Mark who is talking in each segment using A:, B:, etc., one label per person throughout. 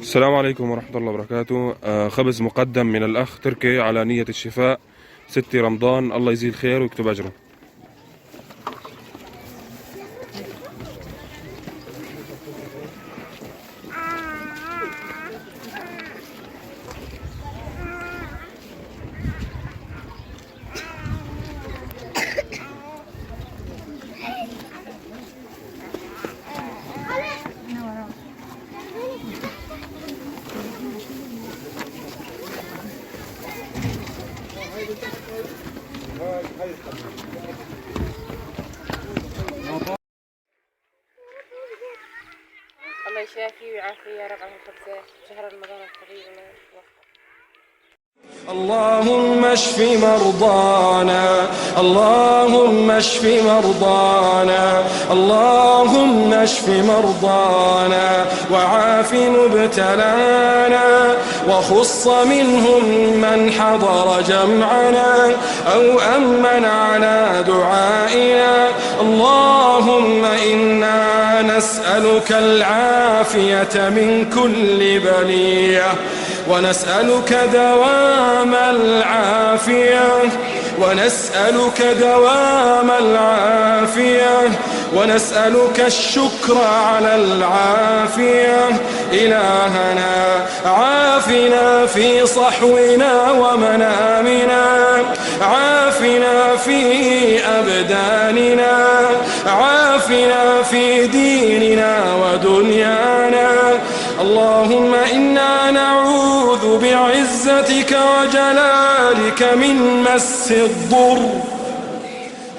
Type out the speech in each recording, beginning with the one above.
A: السلام عليكم ورحمة الله وبركاته. خبز مقدم من الأخ تركي على نية الشفاء 6 رمضان، الله يزيد خير ويكتب أجره.
B: الله يشافيه ويعافيه يا رب على الخبزات شهر رمضان الكريم.
C: اللهم اشف مرضانا، اللهم اشف مرضانا، اللهم اشف مرضانا وعاف مبتلانا، وخص منهم من حضر جمعنا أو أمن على دعائنا. اللهم إنا نسألك العافية من كل بلية، ونسألك دوام العافية، ونسألك دوام العافية، ونسألك الشكر على العافية. إلهنا عافنا في صحونا ومنامنا، عافنا في أبداننا، عافنا في ديننا ودنيانا. اللهم إنا نعوذ بعزتك وجلالك من مس الضر،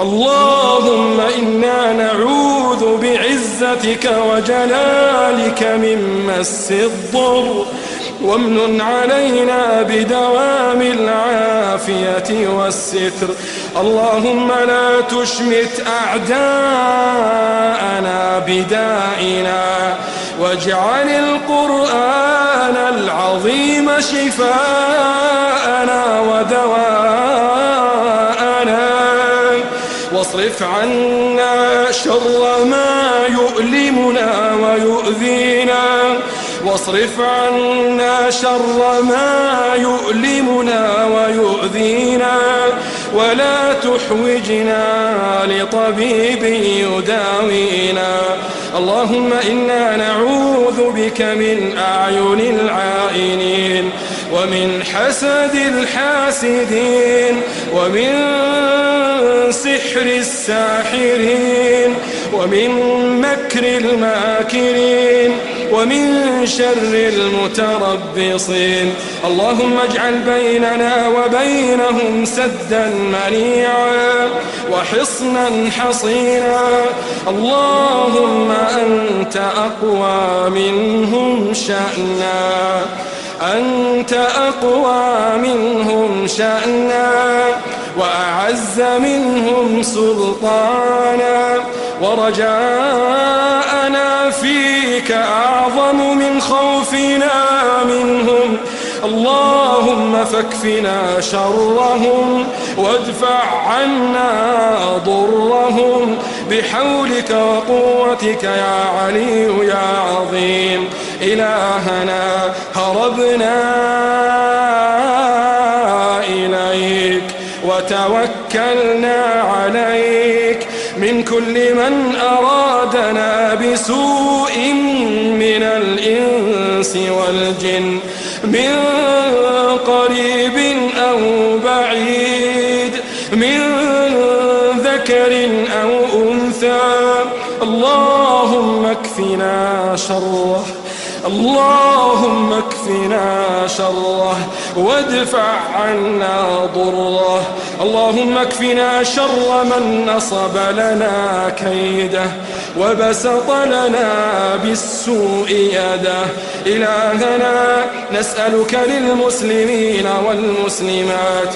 C: اللهم إنا نعوذ بعزتك وجلالك من مس الضر، وامنن علينا بدوام العافية والستر. اللهم لا تشمت أعداءنا بدائنا، واجعل القرآن العظيم شفاءنا ودواءنا، واصرف عنا شر ما يؤلمنا ويؤذينا، واصرف عنا شر ما يؤلمنا ويؤذينا، ولا تحوجنا لطبيب يداوينا. اللهم إنا نعوذ بك من أعين العائنين، ومن حسد الحاسدين، ومن سحر الساحرين، ومن مكر الماكرين، ومن شر المتربصين. اللهم اجعل بيننا وبينهم سدا منيعا وحصنا حصينا. اللهم أنت أقوى منهم شأنا، أنت أقوى منهم شأنا، وأعز منهم سلطانا، ورجاءنا فيك أعظم من خوفنا منهم. اللهم فاكفنا شرهم وادفع عنا ضرهم بحولك وقوتك يا علي يا عظيم. إلهنا هربنا إليك وتوكلنا عليك من كل من أرادنا بسوء من الإنس والجن، من قريب أو بعيد، من ذكر أو أنثى. اللهم اكفنا شره، اللهم اكفنا شره وادفع عنا ضره. اللهم اكفنا شر من نصب لنا كيده وبسط لنا بالسوء يده. إلهنا نسألك للمسلمين والمسلمات